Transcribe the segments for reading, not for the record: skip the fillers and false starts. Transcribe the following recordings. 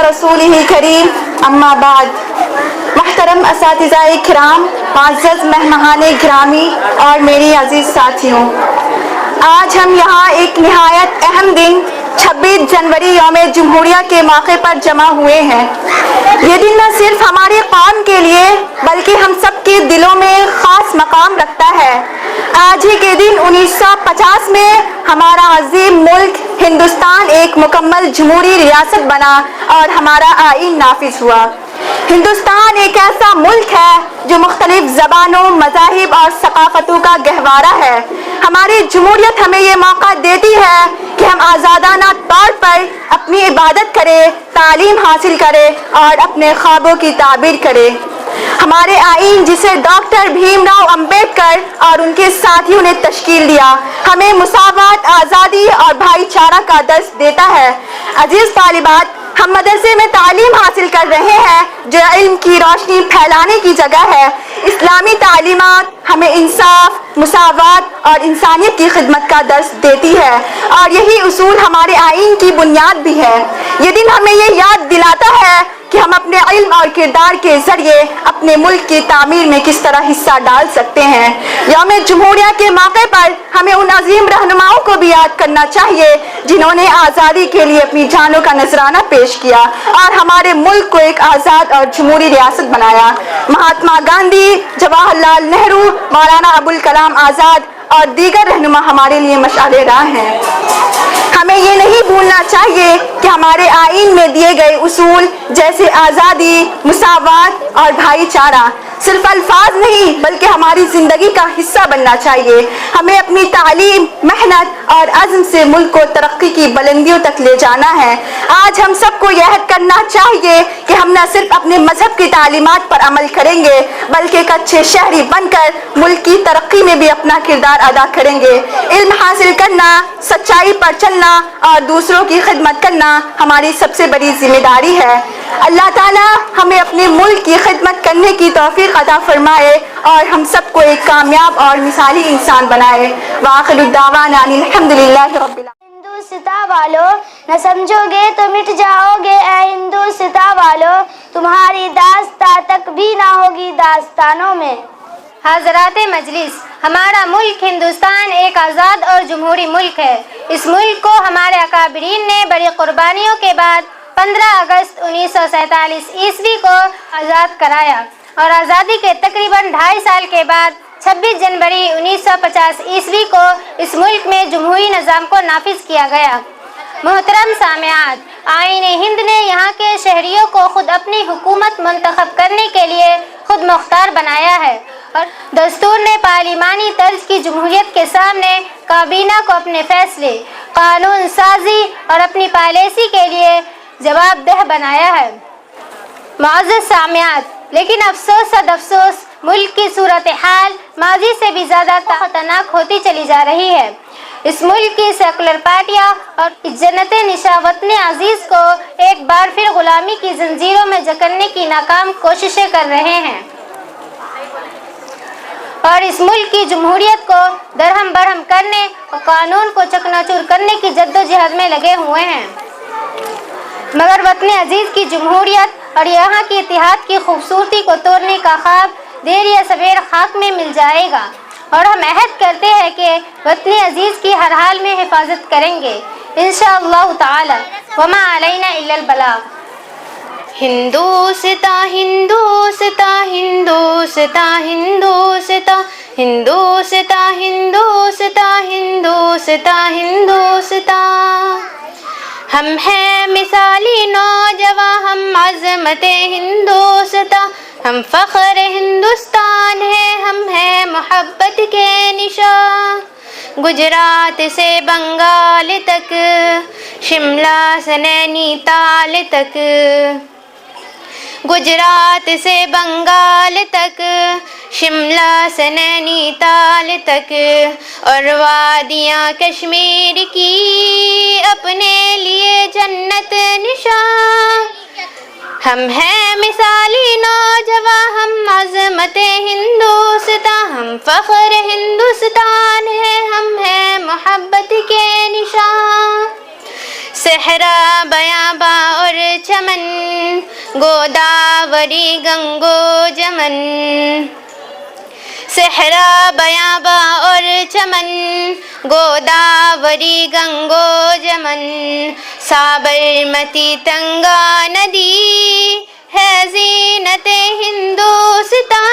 رسولہ کریم اما بعد. محترم اساتذہ کرام، معزز مہمان گرامی اور میری عزیز ساتھیوں، آج ہم یہاں ایک نہایت اہم دن 26 جنوری یوم جمہوریہ کے موقع پر جمع ہوئے ہیں. یہ دن نہ صرف ہمارے قوم کے لیے بلکہ ہم سب کے دلوں میں خاص مقام رکھتا ہے. آج ہی کے دن 1950 میں ہمارا عظیم ملک ہندوستان ایک مکمل جمہوری ریاست بنا اور ہمارا آئین نافذ ہوا. ہندوستان ایک ایسا ملک ہے جو مختلف زبانوں، مذاہب اور ثقافتوں کا گہوارہ ہے. ہماری جمہوریت ہمیں یہ موقع دیتی ہے کہ ہم آزادانہ طور پر اپنی عبادت کریں، تعلیم حاصل کریں اور اپنے خوابوں کی تعبیر کریں. ہمارے آئین جسے ڈاکٹر بھیم راؤ امبیڈکر اور ان کے ساتھیوں نے تشکیل دیا، ہمیں مساوات، آزادی اور بھائی چارہ کا درس دیتا ہے. عزیز طالبات، ہم مدرسے میں تعلیم حاصل کر رہے ہیں جو علم کی روشنی پھیلانے کی جگہ ہے. اسلامی تعلیمات ہمیں انصاف، مساوات اور انسانیت کی خدمت کا درس دیتی ہے اور یہی اصول ہمارے آئین کی بنیاد بھی ہے. یہ دن ہمیں یہ یاد دلاتا ہے کہ ہم اپنے علم اور کردار کے ذریعے اپنے ملک کی تعمیر میں کس طرح حصہ ڈال سکتے ہیں. یوم جمہوریہ کے موقع پر ہمیں ان عظیم رہنماؤں کو بھی یاد کرنا چاہیے جنہوں نے آزادی کے لیے اپنی جانوں کا نذرانہ پیش کیا اور ہمارے ملک کو ایک آزاد اور جمہوری ریاست بنایا. مہاتما گاندھی، جواہر لال نہرو، مولانا ابوالکلام آزاد اور دیگر رہنما ہمارے لیے مشعل راہ ہیں. ہمیں یہ نہیں بھولنا چاہیے کہ ہمارے آئین میں دیے گئے اصول جیسے آزادی، مساوات اور بھائی چارہ صرف الفاظ نہیں بلکہ ہماری زندگی کا حصہ بننا چاہیے. ہمیں اپنی تعلیم، محنت اور عزم سے ملک کو ترقی کی بلندیوں تک لے جانا ہے. آج ہم سب کو یہ عہد کرنا چاہیے کہ ہم نہ صرف اپنے مذہب کی تعلیمات پر عمل کریں گے بلکہ ایک اچھے شہری بن کر ملک کی ترقی میں بھی اپنا کردار ادا کریں گے. علم حاصل کرنا، سچائی پر چلنا اور دوسروں کی خدمت کرنا ہماری سب سے بڑی ذمہ داری ہے. اللہ تعالیٰ ہمیں اپنے ملک کی خدمت کرنے کی توفیق عطا فرمائے اور ہم سب کو ایک کامیاب اور مثالی انسان بنائے. وآخر الدعوانا ان الحمدللہ رب العالمین. ہندوستان والو، نہ سمجھو گے تو مٹ جاؤ گے اے ہندوستان والو، تمہاری داستان تک بھی نہ ہوگی داستانوں میں. حضرات مجلس، ہمارا ملک ہندوستان ایک آزاد اور جمہوری ملک ہے. اس ملک کو ہمارے اکابرین نے بڑی قربانیوں کے بعد 15 اگست 1947 عیسوی کو آزاد کرایا اور آزادی کے تقریباً 2.5 سال کے بعد 26 جنوری 1950 عیسوی کو اس ملک میں جمہوری نظام کو نافذ کیا گیا. محترم سامعات، آئین ہند نے یہاں کے شہریوں کو خود اپنی حکومت منتخب کرنے کے لیے خود مختار بنایا ہے اور دستور نے پارلیمانی طرز کی جمہوریت کے سامنے کابینہ کو اپنے فیصلے، قانون سازی اور اپنی پالیسی کے لیے جواب دہ بنایا ہے. معزز سامعات، لیکن افسوس صد افسوس، ملک کی صورتحال ماضی سے بھی زیادہ خطرناک ہوتی چلی جا رہی ہے. اس ملک کی سیکولر پارٹیاں اور جنت نشاں وطن عزیز کو ایک بار پھر غلامی کی زنجیروں میں جکڑنے کی ناکام کوششیں کر رہے ہیں اور اس ملک کی جمہوریت کو درہم برہم کرنے اور قانون کو چکناچور کرنے کی جدوجہد میں لگے ہوئے ہیں. مگر وطن عزیز کی جمہوریت اور یہاں کی اتحاد کی خوبصورتی کو توڑنے کا خواب دیر یا سویر خاک میں مل جائے گا اور ہم عہد کرتے ہیں کہ وطن عزیز کی ہر حال میں حفاظت کریں گے انشاءاللہ تعالی. وما علینا الا البلاغ. ہندوستان ہندوستان ہندوستان ہندوستان ہندوستان ہندوستان ہندوستان ہندوستان. ہم ہیں مثالی نوجواں، ہم عظمت ہندوستان، ہم فخر ہندوستان ہیں، ہم ہیں محبت کے نشان. گجرات سے بنگال تک، شملہ سے نینی تال تک، گجرات سے بنگال تک، شملہ سے نینی تال تک، اور وادیاں کشمیر کی اپنے لیے جنت نشان. ہم ہیں مثالی نوجواں، ہم عظمت ہندوستان، ہم فخر ہندوستان ہیں، ہم ہیں محبت کے نشان. صحرا بیاباں اور چمن، گوداوری گنگو جمن، صحرا بیاباں اور چمن، گوداوری گنگو جمن، سابرمتی تنگا ندی ہے زینت ہندوستان،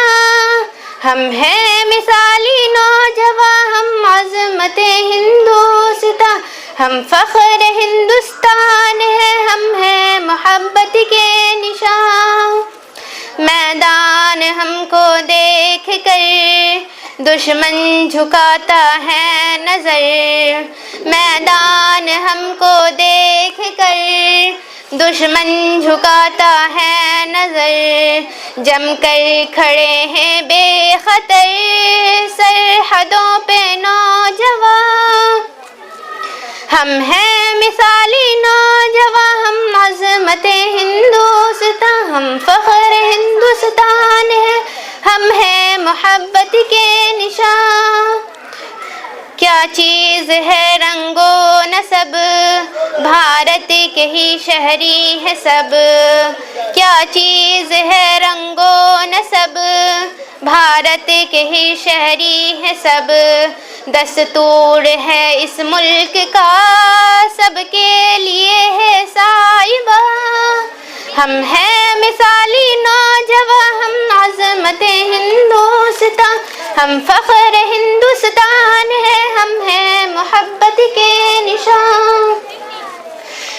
ہم ہیں مثالی نوجوان، ہم عظمت ہندوستان، ہم فخر ہندوستان ہیں، ہم ہیں محبت کے نشان، میدان ہم کو دیکھ کر دشمن جھکاتا ہے نظر، میدان ہم کو دیکھ کر دشمن جھکاتا ہے نظر، جم کر کھڑے ہیں بے خطر سرحدوں پہ نوجوان، ہم ہیں مثالی نوجوان، ہم عظمت ہندوستان، ہم فخر ہندوستان ہیں، ہم ہیں محبت کے نشان، کیا چیز ہے رنگ و نسب، بھارت کے ہی شہری ہے سب، کیا چیز ہے رنگ و نسب، بھارت کے ہی شہری ہے سب، دستور ہے اس ملک کا سب کے لیے ہے صاحبہ، ہم ہیں مثالی نوجوان، ہم عظمت ہندوستان، ہم فخر ہندوستان ہے، ہم ہیں محبت کے نشان،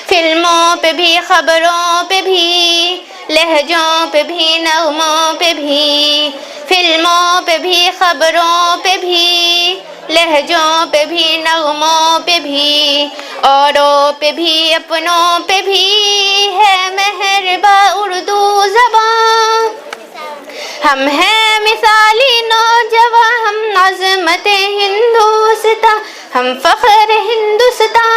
فلموں پہ بھی خبروں پہ بھی لہجوں پہ بھی نغموں پہ بھی، فلموں پہ بھی خبروں پہ بھی لہجوں پہ بھی نغموں پہ بھی، اوروں پہ بھی اپنوں پہ بھی ہے مہرباں اردو زبان، ہم ہیں مثالی نوجوان، ہم عظمت ہندوستان، ہم فخر ہندوستان